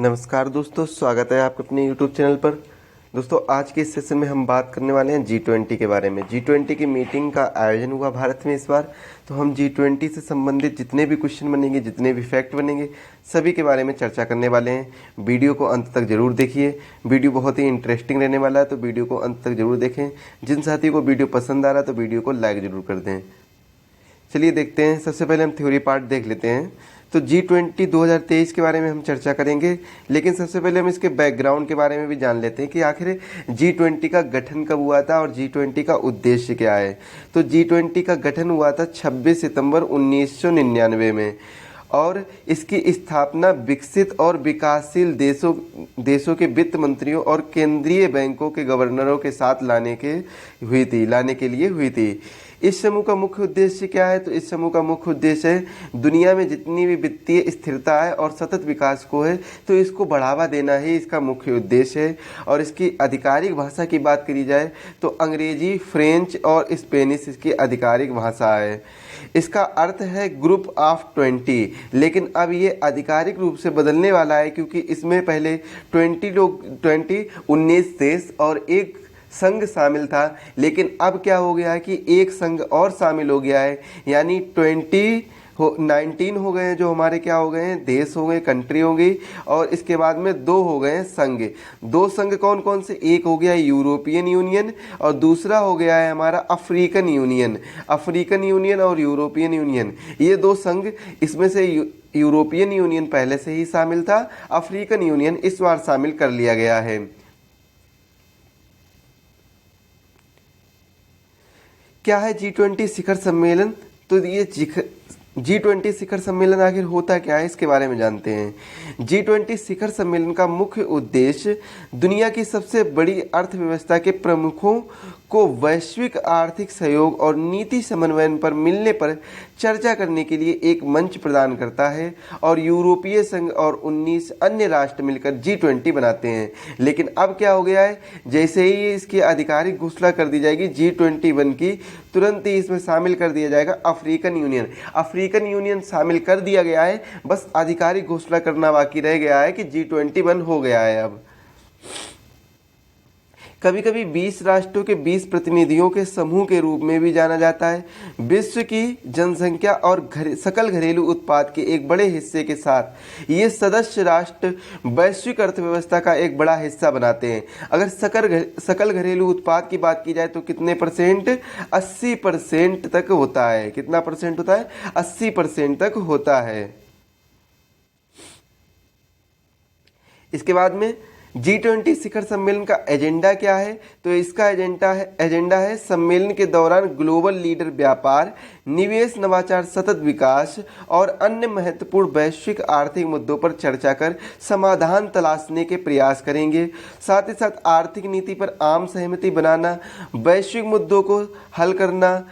नमस्कार दोस्तों, स्वागत है आपके अपने YouTube चैनल पर। दोस्तों, आज के इस सेशन में हम बात करने वाले हैं G20 के बारे में। G20 की मीटिंग का आयोजन हुआ भारत में इस बार, तो हम G20 से संबंधित जितने भी क्वेश्चन बनेंगे, जितने भी फैक्ट बनेंगे, सभी के बारे में चर्चा करने वाले हैं। वीडियो को अंत तक जरूर देखिए, वीडियो बहुत ही इंटरेस्टिंग रहने वाला है, तो वीडियो को अंत तक जरूर देखें। जिन साथी को वीडियो पसंद आ रहा है तो वीडियो को लाइक जरूर कर दें। चलिए देखते हैं। सबसे पहले हम थ्योरी पार्ट देख लेते हैं। तो G20 2023 के बारे में हम चर्चा करेंगे, लेकिन सबसे पहले हम इसके बैकग्राउंड के बारे में भी जान लेते हैं कि आखिर G20 का गठन कब हुआ था और G20 का उद्देश्य क्या है। तो G20 का गठन हुआ था 26 सितंबर 1999 में, और इसकी स्थापना विकसित और विकासशील देशों के वित्त मंत्रियों और केंद्रीय बैंकों के गवर्नरों के साथ लाने के लिए हुई थी। इस समूह का मुख्य उद्देश्य क्या है? तो इस समूह का मुख्य उद्देश्य है दुनिया में जितनी भी वित्तीय स्थिरता है और सतत विकास को है, तो इसको बढ़ावा देना ही इसका मुख्य उद्देश्य है। और इसकी आधिकारिक भाषा की बात करी जाए तो अंग्रेजी, फ्रेंच और स्पेनिश इसकी आधिकारिक भाषा है। इसका अर्थ है ग्रुप ऑफ 20, लेकिन अब ये आधिकारिक रूप से बदलने वाला है, क्योंकि इसमें पहले 19 देश और एक संघ शामिल था, लेकिन अब क्या हो गया है कि एक संघ और शामिल हो गया है, यानी 19 हो गए हैं जो हमारे क्या हो गए हैं, देश हो गए, कंट्री हो गई, और इसके बाद में 2 हो गए हैं संघ। 2 संघ कौन कौन से? एक हो गया यूरोपियन यूनियन और दूसरा हो गया है हमारा अफ्रीकन यूनियन। अफ्रीकन यूनियन और यूरोपियन यूनियन, ये 2 संघ। इसमें से यूरोपियन यूनियन पहले से ही शामिल था, अफ्रीकन यूनियन इस बार शामिल कर लिया गया है। क्या है G20 शिखर सम्मेलन? तो ये G20 शिखर सम्मेलन आखिर होता क्या है, इसके बारे में जानते हैं। G20 शिखर सम्मेलन का मुख्य उद्देश्य दुनिया की सबसे बड़ी अर्थव्यवस्था के प्रमुखों को वैश्विक आर्थिक सहयोग और नीति समन्वयन पर मिलने पर चर्चा करने के लिए एक मंच प्रदान करता है, और यूरोपीय संघ और 19 अन्य राष्ट्र मिलकर G20 बनाते हैं। लेकिन अब क्या हो गया है, जैसे ही इसकी आधिकारिक घोषणा कर दी जाएगी G21 की, तुरंत ही इसमें शामिल कर दिया जाएगा अफ्रीकन यूनियन। अफ्रीकन यूनियन शामिल कर दिया गया है, बस आधिकारिक घोषणा करना बाकी रह गया है कि G21 हो गया है। अब कभी कभी 20 राष्ट्रों के 20 प्रतिनिधियों के समूह के रूप में भी जाना जाता है। विश्व की जनसंख्या और सकल घरेलू उत्पाद के एक बड़े हिस्से के साथ ये सदस्य राष्ट्र वैश्विक अर्थव्यवस्था का एक बड़ा हिस्सा बनाते हैं। अगर सकल घरेलू उत्पाद की बात की जाए तो कितने परसेंट? 80% तक होता है। कितना परसेंट होता है? 80% तक होता है। इसके बाद में G20 शिखर सम्मेलन का एजेंडा क्या है? तो इसका एजेंडा है सम्मेलन के दौरान ग्लोबल लीडर व्यापार, निवेश, नवाचार, सतत विकास और अन्य महत्वपूर्ण वैश्विक आर्थिक मुद्दों पर चर्चा कर समाधान तलाशने के प्रयास करेंगे। साथ ही साथ आर्थिक नीति पर आम सहमति बनाना, वैश्विक मुद्दों को हल करना,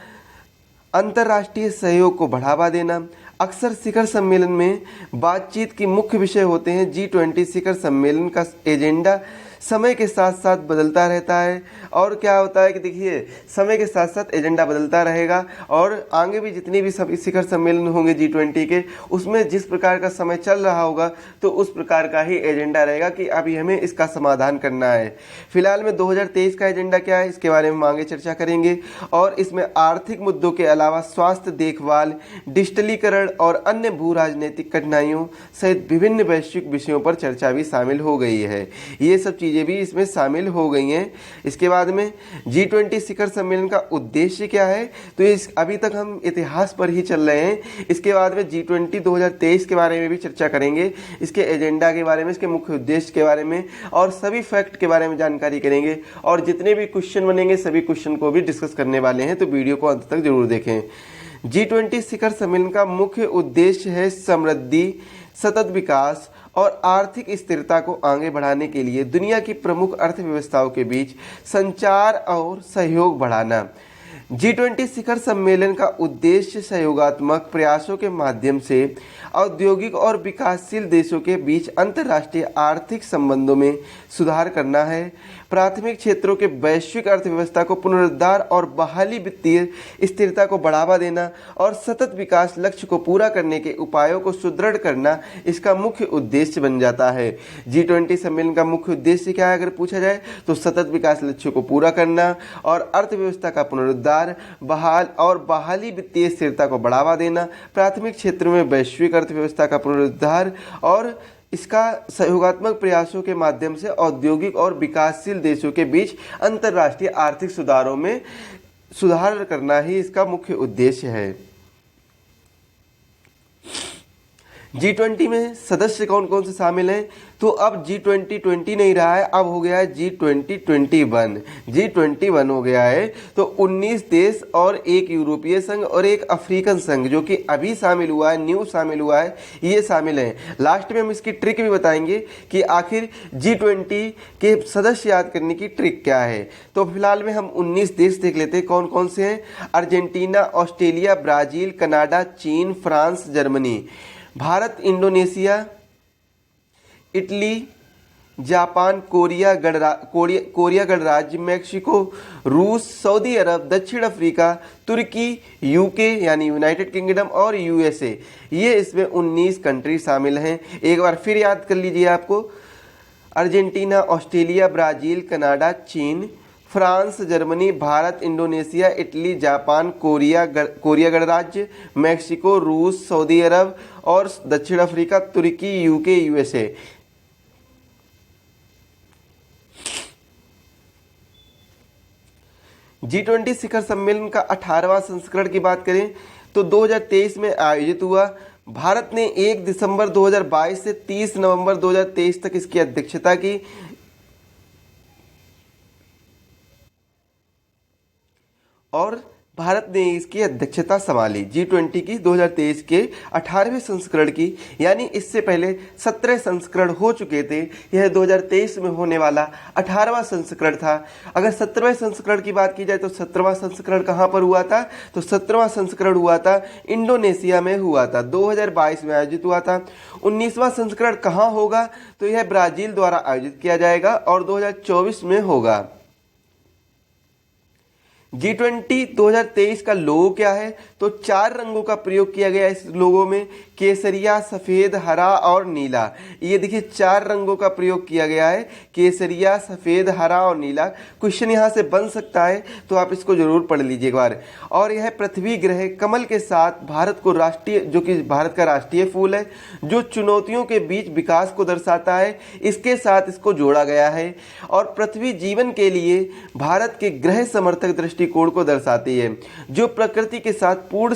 अंतर्राष्ट्रीय सहयोग को बढ़ावा देना। अक्सर शिखर सम्मेलन में बातचीत की मुख्य विषय होते हैं। G20 शिखर सम्मेलन का एजेंडा समय के साथ साथ बदलता रहता है, और क्या होता है कि देखिए, समय के साथ साथ एजेंडा बदलता रहेगा, और आगे भी जितनी भी शिखर सम्मेलन होंगे G20 के, उसमें जिस प्रकार का समय चल रहा होगा तो उस प्रकार का ही एजेंडा रहेगा कि अभी हमें इसका समाधान करना है। फिलहाल में 2023 का एजेंडा क्या है, इसके बारे में आगे चर्चा करेंगे। और इसमें आर्थिक मुद्दों के अलावा स्वास्थ्य देखभाल, डिजिटलीकरण और अन्य भू राजनीतिक कठिनाइयों सहित विभिन्न वैश्विक विषयों पर चर्चा भी शामिल हो गई है। ये सब चीजें भी इसमें शामिल हो गई हैं। इसके बाद में G20 शिखर सम्मेलन का उद्देश्य क्या है? तो अभी तक हम इतिहास पर ही चल रहे हैं। इसके बाद में G20 2023 के बारे में भी चर्चा करेंगे, इसके एजेंडा के बारे में, इसके मुख्य उद्देश्य के बारे में, और सभी फैक्ट के बारे में जानकारी करेंगे। और जितने भी क्वेश्चन बनेंगे सभी क्वेश्चन को भी डिस्कस करने वाले हैं, तो वीडियो को अंत तक जरूर देखें। G20 शिखर सम्मेलन का मुख्य उद्देश्य है समृद्धि, सतत विकास और आर्थिक स्थिरता को आगे बढ़ाने के लिए दुनिया की प्रमुख अर्थव्यवस्थाओं के बीच संचार और सहयोग बढ़ाना। G20 शिखर सम्मेलन का उद्देश्य सहयोगात्मक प्रयासों के माध्यम से औद्योगिक और विकासशील देशों के बीच अंतर्राष्ट्रीय आर्थिक संबंधों में सुधार करना है। प्राथमिक क्षेत्रों के वैश्विक अर्थव्यवस्था को पुनरुद्धार और बहाली, वित्तीय स्थिरता को बढ़ावा देना और सतत विकास लक्ष्य को पूरा करने के उपायों को सुदृढ़ करना इसका मुख्य उद्देश्य बन जाता है। G20 सम्मेलन का मुख्य उद्देश्य क्या है अगर पूछा जाए तो सतत विकास लक्ष्यों को पूरा करना और अर्थव्यवस्था का पुनरुद्धार, बहाली, वित्तीय स्थिरता को बढ़ावा देना, प्राथमिक क्षेत्रों में वैश्विक अर्थव्यवस्था का पुनरुद्धार और इसका सहयोगात्मक प्रयासों के माध्यम से औद्योगिक और विकासशील देशों के बीच अंतर्राष्ट्रीय आर्थिक सुधारों में सुधार करना ही इसका मुख्य उद्देश्य है। G20 में सदस्य कौन कौन से शामिल हैं? तो अब G20 नहीं रहा है, अब हो गया है G21। G21 हो गया है तो 19 देश और एक यूरोपीय संघ और एक अफ्रीकन संघ जो कि अभी शामिल हुआ है, न्यू शामिल हुआ है, ये शामिल हैं। लास्ट में हम इसकी ट्रिक भी बताएंगे कि आखिर G20 के सदस्य याद करने की ट्रिक क्या है। तो फिलहाल में हम 19 देश देख लेते हैं कौन कौन से हैं। अर्जेंटीना, ऑस्ट्रेलिया, ब्राज़ील, कनाडा, चीन, France, Germany. Bharat, Indonesia, Italy, Japan, Korea गणराज्य, मैक्सिको, रूस, सऊदी अरब, दक्षिण अफ्रीका, तुर्की, यूके यानी यूनाइटेड किंगडम और यूएसए। ये इसमें 19 कंट्री शामिल हैं। एक बार फिर याद कर लीजिए आपको। अर्जेंटीना, ऑस्ट्रेलिया, ब्राज़ील, कनाडा, चीन, France, Germany, Bharat, Indonesia, Italy, Japan, Korea गणराज्य, मैक्सिको, रूस, सऊदी अरब और दक्षिण अफ्रीका, तुर्की, यूके, यूएसए। G20 शिखर सम्मेलन का 18वां संस्करण की बात करें तो 2023 में आयोजित हुआ। भारत ने 1 दिसंबर 2022 से 30 नवंबर 2023 तक इसकी अध्यक्षता की और भारत ने इसकी अध्यक्षता संभाली। G20 की 2023 के 18वें संस्करण की, यानी इससे पहले 17 संस्करण हो चुके थे। यह 2023 में होने वाला 18वां संस्करण था। अगर 17वें संस्करण की बात की जाए तो 17वां संस्करण कहाँ पर हुआ था? तो 17वां संस्करण हुआ था इंडोनेशिया में हुआ था, 2022 में आयोजित हुआ था। 19वां संस्करण कहाँ होगा? तो यह ब्राज़ील द्वारा आयोजित किया जाएगा और 2024 में होगा। G20 2023 का लोगो क्या है? तो 4 रंगों का प्रयोग किया गया इस लोगो में, केसरिया, सफ़ेद, हरा और नीला। ये देखिए 4 रंगों का प्रयोग किया गया है, केसरिया, सफ़ेद, हरा और नीला। क्वेश्चन यहाँ से बन सकता है तो आप इसको जरूर पढ़ लीजिए एक बार। और यह पृथ्वी ग्रह कमल के साथ भारत को राष्ट्रीय, जो कि भारत का राष्ट्रीय फूल है, जो चुनौतियों के बीच विकास को दर्शाता है, इसके साथ इसको जोड़ा गया है। और पृथ्वी जीवन के लिए भारत के ग्रह समर्थक दृष्टिकोण को दर्शाती है, जो प्रकृति के साथ पूर्ण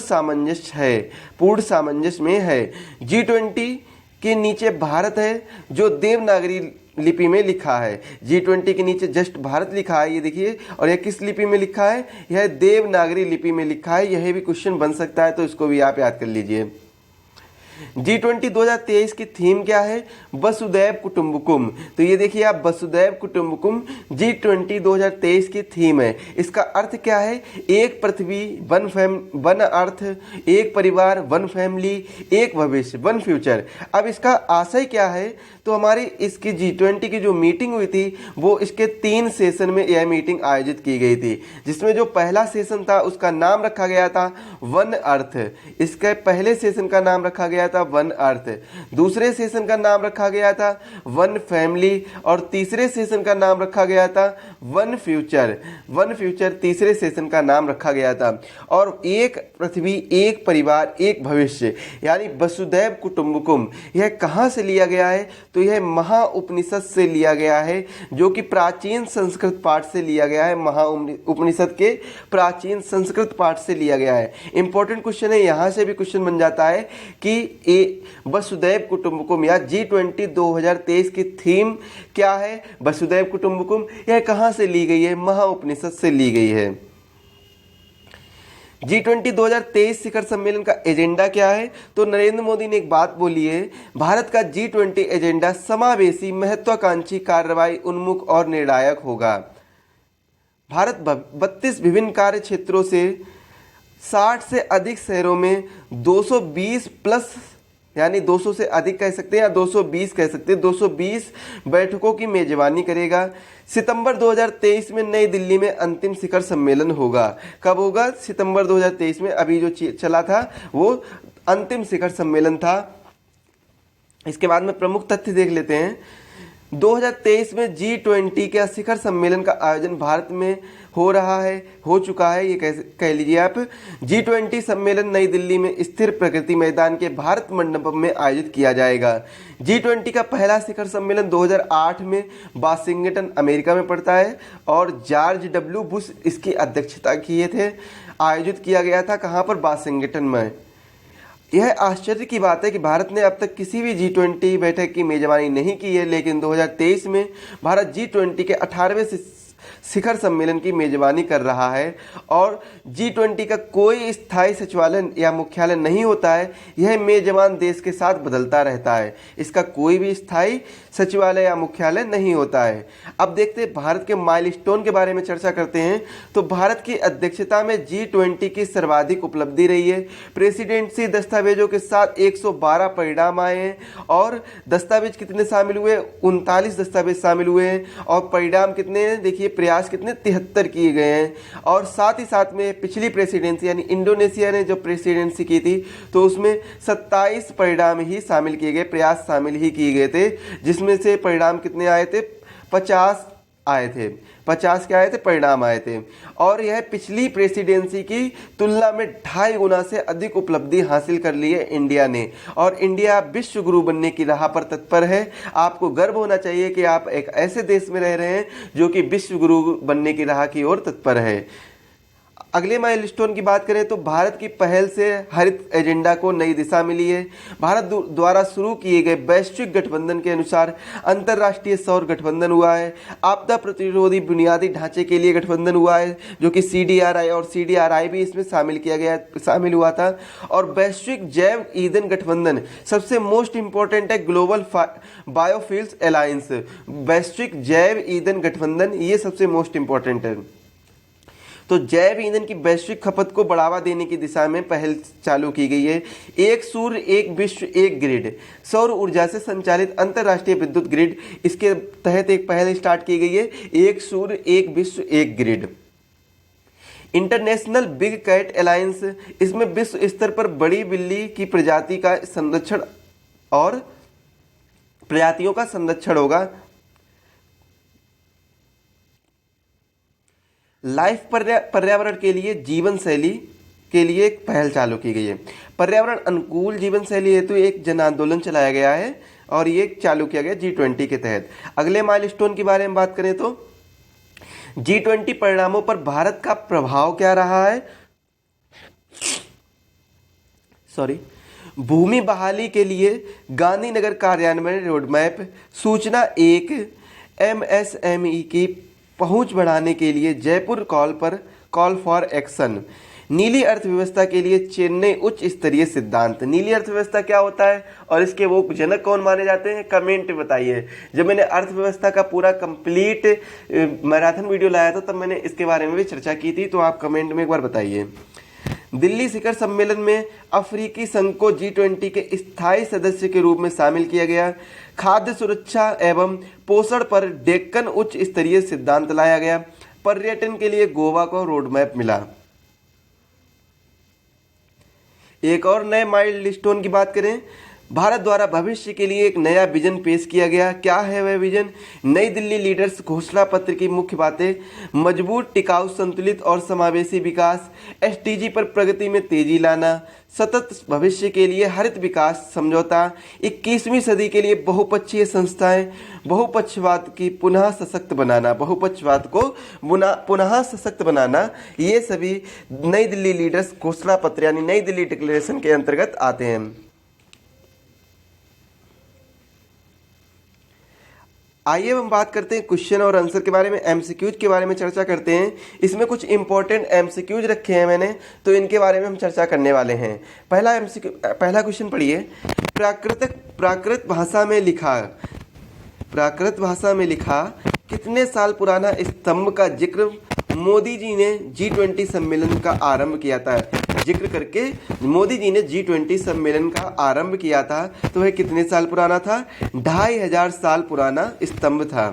सामंजस्य में है। G20 के नीचे भारत है जो देवनागरी लिपि में लिखा है। G20 के नीचे जस्ट भारत लिखा है, ये देखिए। और यह किस लिपि में लिखा है? यह देवनागरी लिपि में लिखा है। यह भी क्वेश्चन बन सकता है तो इसको भी आप याद कर लीजिए। G20 2023 की थीम क्या है? वसुधैव कुटुंबकम। तो ये देखिए आप, वसुधैव कुटुंबकम G20 2023 की थीम है। इसका अर्थ क्या है? एक पृथ्वी, वन अर्थ, एक परिवार, वन फैमिली, एक भविष्य, वन फ्यूचर। अब इसका आशय क्या है? तो हमारी इसकी G20 की जो मीटिंग हुई थी वो इसके 3 सेशन में यह मीटिंग आयोजित की गई थी, जिसमें जो पहला सेशन था उसका नाम रखा गया था वन अर्थ। इसके पहले सेशन का नाम रखा गया था वन अर्थ, दूसरे सेशन का नाम रखा गया था वन फैमिली और तीसरे सेशन का नाम रखा गया था वन फ्यूचर तीसरे सेशन का नाम रखा गया था। और एक पृथ्वी, एक परिवार, एक भविष्य, यानी वसुधैव कुटुंबकम, यह कहाँ से लिया गया है? तो यह महा उपनिषद से लिया गया है, जो कि प्राचीन संस्कृत पाठ से लिया गया है। महा उपनिषद के प्राचीन संस्कृत पाठ से लिया गया है। इंपॉर्टेंट क्वेश्चन है, यहाँ से भी क्वेश्चन बन जाता है कि वसुधैव कुटुंबकम या G20 2023 की थीम क्या है? वसुधैव कुटुंबकम। यह कहाँ से ली गई है? महा उपनिषद से ली गई है। G20 2023 शिखर सम्मेलन का एजेंडा क्या है? तो नरेंद्र मोदी ने एक बात बोली है, भारत का G20 एजेंडा समावेशी, महत्वाकांक्षी, कार्रवाई उन्मुख और निर्णायक होगा। भारत 32 विभिन्न कार्य क्षेत्रों से 60 से अधिक शहरों में 220 प्लस, यानी 200 से अधिक कह सकते हैं या 220 कह सकते हैं, 220 बैठकों की मेजबानी करेगा। सितंबर 2023 में नई दिल्ली में अंतिम शिखर सम्मेलन होगा। कब होगा? सितंबर 2023 में। अभी जो चला था वो अंतिम शिखर सम्मेलन था। इसके बाद में प्रमुख तथ्य देख लेते हैं। 2023 में G20 के शिखर सम्मेलन का आयोजन भारत में हो रहा है, हो चुका है, ये कह लीजिए आप। G20 सम्मेलन नई दिल्ली में स्थिर प्रगति मैदान के भारत मंडपम में आयोजित किया जाएगा। G20 का पहला शिखर सम्मेलन 2008 में वाशिंगटन अमेरिका में पड़ता है और जॉर्ज डब्ल्यू बुश इसकी अध्यक्षता किए थे। आयोजित किया गया था कहाँ पर? वाशिंगटन में। यह आश्चर्य की बात है कि भारत ने अब तक किसी भी G20 बैठक की मेजबानी नहीं की है, लेकिन 2023 में भारत G20 के 18वें शिखर सम्मेलन की मेजबानी कर रहा है और G20 का कोई स्थायी सचिवालय या मुख्यालय नहीं होता है। यह मेजबान देश के साथ बदलता रहता है। इसका कोई भी स्थायी सचिवालय या मुख्यालय नहीं होता है। अब देखते हैं भारत के माइलस्टोन के बारे में चर्चा करते हैं। तो भारत की अध्यक्षता में G20 की सर्वाधिक उपलब्धि रही है। प्रेसिडेंसी दस्तावेजों के साथ 112 परिणाम आए हैं और दस्तावेज कितने शामिल हुए? 39 दस्तावेज शामिल हुए हैं और परिणाम कितने हैं? देखिए प्रयास कितने 73 किए गए हैं। और साथ ही साथ में पिछली प्रेसिडेंसी यानी इंडोनेशिया ने जो प्रेसिडेंसी की थी तो उसमें 27 परिणाम ही शामिल किए गए, प्रयास शामिल ही किए गए थे, जिसमें से परिणाम कितने आए थे? 50 आए थे। 50 क्या आए थे? परिणाम आए थे। और यह पिछली प्रेसिडेंसी की तुलना में 2.5 गुना से अधिक उपलब्धि हासिल कर ली है इंडिया ने। और इंडिया विश्व गुरु बनने की राह पर तत्पर है। आपको गर्व होना चाहिए कि आप एक ऐसे देश में रह रहे हैं जो कि विश्व गुरु बनने की राह की ओर तत्पर है। अगले माइलस्टोन की बात करें तो भारत की पहल से हरित एजेंडा को नई दिशा मिली है। भारत द्वारा शुरू किए गए वैश्विक गठबंधन के अनुसार अंतर्राष्ट्रीय सौर गठबंधन हुआ है। आपदा प्रतिरोधी बुनियादी ढांचे के लिए गठबंधन हुआ है जो कि CDRI और CDRI भी इसमें शामिल हुआ था। और वैश्विक जैव ईंधन गठबंधन सबसे मोस्ट इंपॉर्टेंट है, ग्लोबल बायोफ्यूल्स अलायंस। वैश्विक जैव ईंधन गठबंधन ये सबसे मोस्ट इंपॉर्टेंट है। तो जैव ईंधन की वैश्विक खपत को बढ़ावा देने की दिशा में पहल चालू की गई है। एक सूर्य एक विश्व एक ग्रिड, सौर ऊर्जा से संचालित अंतर्राष्ट्रीय विद्युत ग्रिड, इसके तहत एक पहल स्टार्ट की गई है, एक सूर्य एक विश्व एक grid. International big cat alliance, इसमें विश्व स्तर पर बड़ी बिल्ली की प्रजाति का संरक्षण और प्रजातियों का संरक्षण होगा। लाइफ पर्यावरण के लिए जीवन शैली के लिए एक पहल चालू की गई है। पर्यावरण अनुकूल जीवन शैली हेतु एक जन आंदोलन चलाया गया है और ये चालू किया गया G20 के तहत। अगले माइलस्टोन की बारे में बात करें तो G20 परिणामों पर भारत का प्रभाव क्या रहा है? भूमि बहाली के लिए गांधीनगर कार्यान्वयन रोडमैप, सूचना 1, MSME की पहुंच बढ़ाने के लिए जयपुर कॉल फॉर एक्शन, नीली अर्थव्यवस्था के लिए चेन्नई उच्च स्तरीय सिद्धांत। नीली अर्थव्यवस्था क्या होता है और इसके वो जनक कौन माने जाते हैं? कमेंट बताइए। जब मैंने अर्थव्यवस्था का पूरा कंप्लीट मैराथन वीडियो लाया था तब मैंने इसके बारे में भी चर्चा की थी, तो आप कमेंट में एक बार बताइए। दिल्ली शिखर सम्मेलन में अफ्रीकी संघ को G20 के स्थायी सदस्य के रूप में शामिल किया गया। खाद्य सुरक्षा एवं पोषण पर डेक्कन उच्च स्तरीय सिद्धांत लाया गया। पर्यटन के लिए गोवा को रोडमैप मिला। एक और नए माइलस्टोन की बात करें, भारत द्वारा भविष्य के लिए एक नया विजन पेश किया गया। क्या है वह विजन? नई दिल्ली लीडर्स घोषणा पत्र की मुख्य बातें: मजबूत, टिकाऊ, संतुलित और समावेशी विकास, SDG पर प्रगति में तेजी लाना, सतत भविष्य के लिए हरित विकास समझौता, 21वीं सदी के लिए बहुपक्षीय संस्थाएं, बहुपक्षवाद की पुनः सशक्त बनाना, बहुपक्षवाद को पुनः सशक्त बनाना, ये सभी नई दिल्ली लीडर्स घोषणा पत्र यानी नई दिल्ली डिक्लेरेशन के अंतर्गत आते हैं। आइए हम बात करते हैं क्वेश्चन और आंसर के बारे में, MCQs के बारे में चर्चा करते हैं। इसमें कुछ इंपॉर्टेंट MCQs रखे हैं मैंने, तो इनके बारे में हम चर्चा करने वाले हैं। पहला क्वेश्चन पढ़िए। प्राकृत भाषा में लिखा कितने साल पुराना स्तंभ का जिक्र मोदी जी ने G20 सम्मेलन का आरंभ किया था? जिक्र करके मोदी जी ने G20 सम्मेलन का आरंभ किया था, तो वह कितने साल पुराना था? 2500 साल पुराना स्तंभ था।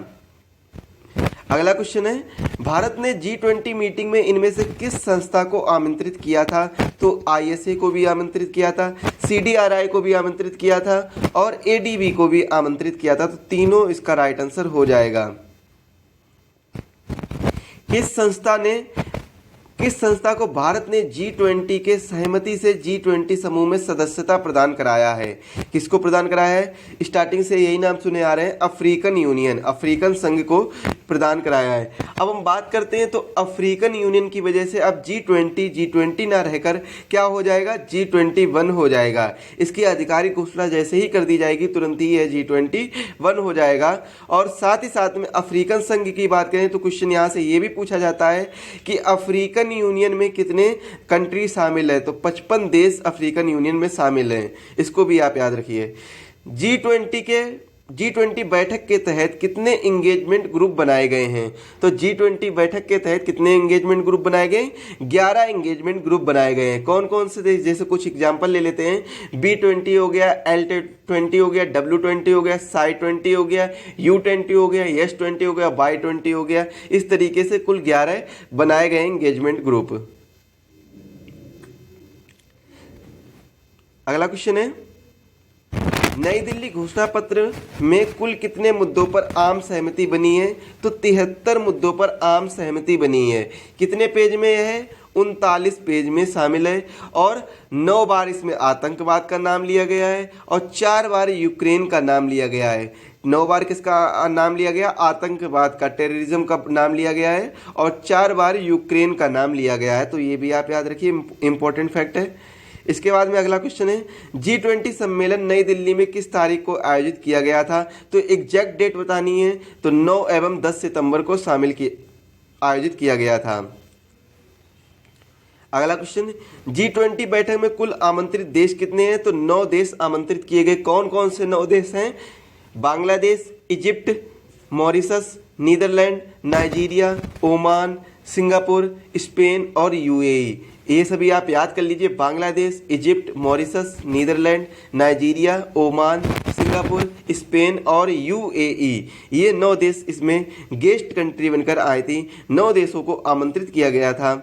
अगला क्वेश्चन है, भारत ने G20 मीटिंग में इनमें से किस संस्था को आमंत्रित किया था? तो ISA को भी आमंत्रित किया था, CDRI को भी आमंत्रित किया था और ADB को भी आमंत्रित किया था। तो तीनों इसका राइट आंसर हो जाएगा। किस संस्था को भारत ने G20 के सहमति से G20 समूह में सदस्यता प्रदान कराया है? किसको प्रदान कराया है? स्टार्टिंग से यही नाम सुने आ रहे हैं, अफ्रीकन यूनियन, अफ्रीकन संघ को प्रदान कराया है। अब हम बात करते हैं तो अफ्रीकन यूनियन की वजह से अब G20 ना रहकर क्या हो जाएगा? G21 हो जाएगा। इसकी आधिकारिक घोषणा जैसे ही कर दी जाएगी तुरंत ही यह G21 हो जाएगा। और साथ ही साथ में अफ्रीकन संघ की बात करें तो क्वेश्चन यहाँ से ये भी पूछा जाता है कि अफ्रीकन यूनियन में कितने कंट्री शामिल है? तो 55 देश अफ्रीकन यूनियन में शामिल हैं। इसको भी आप याद रखिए। G20 बैठक के तहत कितने एंगेजमेंट ग्रुप बनाए गए हैं? तो G20 बैठक के तहत कितने एंगेजमेंट ग्रुप बनाए गए? 11 एंगेजमेंट ग्रुप बनाए गए हैं। कौन कौन से देश? जैसे कुछ एग्जांपल ले लेते हैं। B20 हो गया, L20 हो गया, W20 हो गया, Psi20 हो गया, U20 हो गया, S20 हो गया, Y20 हो गया। इस तरीके से कुल 11 बनाए गए एंगेजमेंट ग्रुप। अगला क्वेश्चन है, नई दिल्ली घोषणा पत्र में कुल कितने मुद्दों पर आम सहमति बनी है? तो 73 मुद्दों पर आम सहमति बनी है। कितने पेज में यह है? 39 पेज में शामिल है। और 9 बार इसमें आतंकवाद का नाम लिया गया है और 4 बार यूक्रेन का नाम लिया गया है। 9 बार किसका नाम लिया गया? आतंकवाद का, टेररिज्म का नाम लिया गया है और 4 बार यूक्रेन का नाम लिया गया है। तो ये भी आप याद रखिए, इंपॉर्टेंट फैक्ट है। इसके बाद में अगला क्वेश्चन है, G20 सम्मेलन नई दिल्ली में किस तारीख को आयोजित किया गया था? तो एग्जैक्ट डेट बतानी है तो 9 एवं 10 सितंबर को आयोजित किया गया था। अगला क्वेश्चन, G20 बैठक में कुल आमंत्रित देश कितने हैं? तो 9 देश आमंत्रित किए गए। कौन कौन से 9 देश हैं? Bangladesh, Egypt, Mauritius, Netherland, Nigeria, Oman, Singapore, Spain और UAE। ये सभी आप याद कर लीजिए। Bangladesh, Egypt, Mauritius, Netherland, Nigeria, Oman, Singapore, Spain और UAE, ये 9 देश इसमें गेस्ट कंट्री बनकर आई थी। 9 देशों को आमंत्रित किया गया था।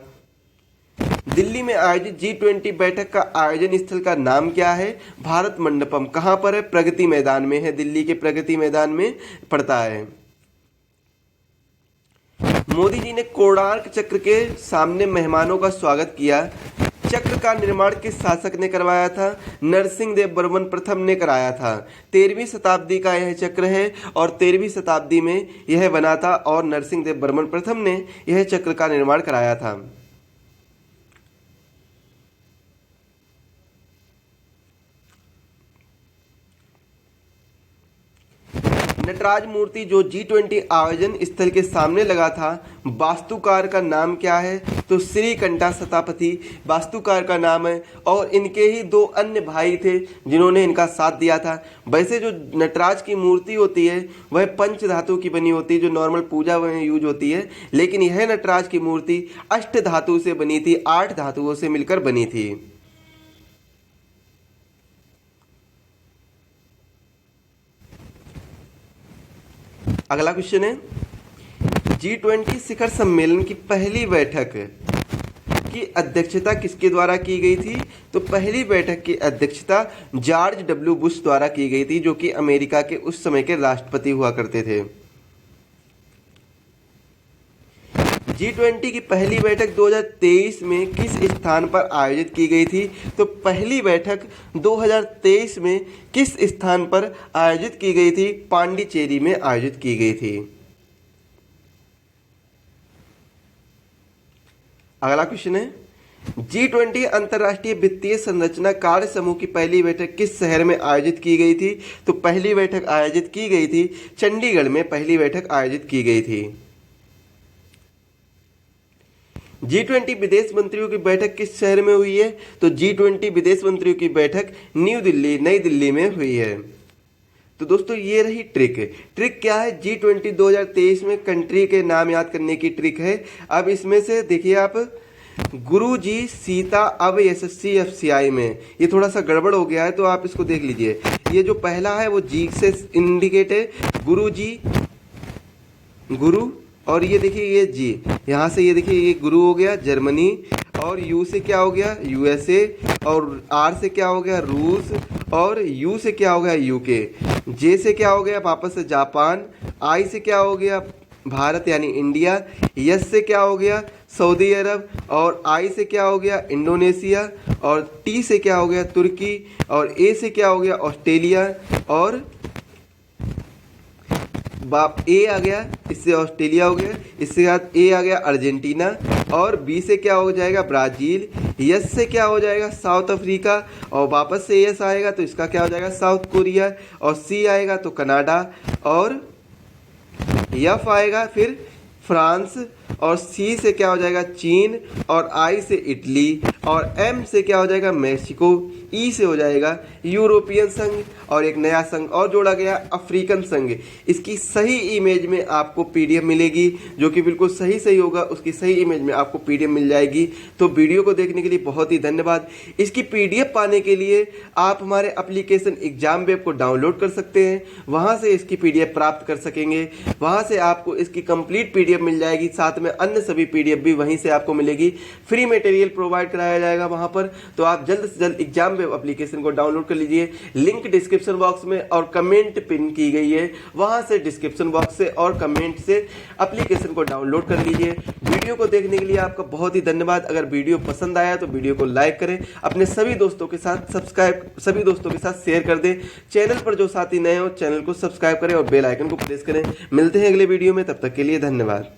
दिल्ली में आयोजित G20 बैठक का आयोजन स्थल का नाम क्या है? भारत मंडपम। कहाँ पर है? प्रगति मैदान में है। दिल्ली के प्रगति मैदान में पड़ता है। मोदी जी ने कोणार्क चक्र के सामने मेहमानों का स्वागत किया। चक्र का निर्माण किस शासक ने करवाया था? नरसिंह देव बर्मन प्रथम ने कराया था। 13वीं शताब्दी का यह चक्र है और 13वीं शताब्दी में यह बना था और नरसिंह देव बर्मन प्रथम ने यह चक्र का निर्माण कराया था। नटराज मूर्ति जो G20 आयोजन स्थल के सामने लगा था, वास्तुकार का नाम क्या है? तो श्रीकंठा सतापति वास्तुकार का नाम है और इनके ही 2 अन्य भाई थे जिन्होंने इनका साथ दिया था। वैसे जो नटराज की मूर्ति होती है वह पंच धातु की बनी होती है, जो नॉर्मल पूजा में यूज होती है, लेकिन यह नटराज की मूर्ति अष्ट धातु से बनी थी, 8 धातुओं से मिलकर बनी थी। अगला क्वेश्चन है, G20 शिखर सम्मेलन की पहली बैठक की अध्यक्षता किसके द्वारा की गई थी? तो पहली बैठक की अध्यक्षता जॉर्ज W. बुश द्वारा की गई थी, जो कि अमेरिका के उस समय के राष्ट्रपति हुआ करते थे। G20 की पहली बैठक 2023 में किस स्थान पर आयोजित की गई थी? तो पहली बैठक 2023 में किस स्थान पर आयोजित की गई थी? पांडिचेरी में आयोजित की गई थी। अगला क्वेश्चन है, G20 अंतर्राष्ट्रीय वित्तीय संरचना कार्य समूह की पहली बैठक किस शहर में आयोजित की गई थी? तो पहली बैठक आयोजित की गई थी चंडीगढ़ में, पहली बैठक आयोजित की गई थी। G20 विदेश मंत्रियों की बैठक किस शहर में हुई है? तो G20 विदेश मंत्रियों की बैठक नई दिल्ली में हुई है। तो दोस्तों ये रही ट्रिक। ट्रिक क्या है, G20 2023 में कंट्री के नाम याद करने की ट्रिक है। अब इसमें से देखिए आप, गुरु जी सीता अब SSC FCI में ये थोड़ा सा गड़बड़ हो गया है, तो आप इसको देख लीजिए। ये जो पहला है वो जी से इंडिकेट है, गुरु जी, गुरु, और ये देखिए ये जी, यहाँ से ये देखिए ये गुरु हो गया जर्मनी, और यू से क्या हो गया USA, और आर से क्या हो गया रूस, और यू से क्या हो गया UK, जे से क्या हो गया वापस से जापान, आई से क्या हो गया भारत यानी इंडिया, यस से क्या हो गया सऊदी अरब, और आई से क्या हो गया इंडोनेशिया, और टी से क्या हो गया तुर्की, और ए से क्या हो गया ऑस्ट्रेलिया, और बाप ए आ गया, इससे ऑस्ट्रेलिया हो गया, इसके बाद ए आ गया अर्जेंटीना, और बी से क्या हो जाएगा ब्राज़ील, यस से क्या हो जाएगा साउथ अफ्रीका, और वापस से यस आएगा तो इसका क्या हो जाएगा साउथ कोरिया, और सी आएगा तो कनाडा, और एफ आएगा फिर फ्रांस, और सी से क्या हो जाएगा चीन, और आई से इटली, और एम से क्या हो जाएगा मेक्सिको, ई से हो जाएगा यूरोपियन संघ, और एक नया संघ और जोड़ा गया अफ्रीकन संघ। इसकी सही इमेज में आपको PDF मिलेगी, जो कि बिल्कुल सही होगा, उसकी सही इमेज में आपको PDF मिल जाएगी। तो वीडियो को देखने के लिए बहुत ही धन्यवाद। इसकी PDF पाने के लिए आप हमारे एप्लीकेशन एग्जाम वेब को डाउनलोड कर सकते हैं, वहाँ से इसकी PDF प्राप्त कर सकेंगे, वहाँ से आपको इसकी कंप्लीट PDF मिल जाएगी, साथ में अन्य सभी PDF भी वहीं से आपको मिलेगी। फ्री मटेरियल प्रोवाइड कराया जाएगा वहाँ पर, तो आप जल्द से जल्द एग्जाम वेब एप्लीकेशन को डाउनलोड कर लीजिए। लिंक डिस्क्रिप्शन बॉक्स में और कमेंट पिन की गई है, वहां से डिस्क्रिप्शन बॉक्स से और कमेंट से एप्लीकेशन को डाउनलोड कर लीजिए। वीडियो को देखने के लिए आपका बहुत ही धन्यवाद। अगर वीडियो पसंद आया तो वीडियो को लाइक करें, अपने सभी दोस्तों के साथ सभी दोस्तों के साथ शेयर कर दें। चैनल पर जो साथी नए हो चैनल को सब्सक्राइब करें और बेल आइकन को प्रेस करें। मिलते हैं अगले वीडियो में, तब तक के लिए धन्यवाद।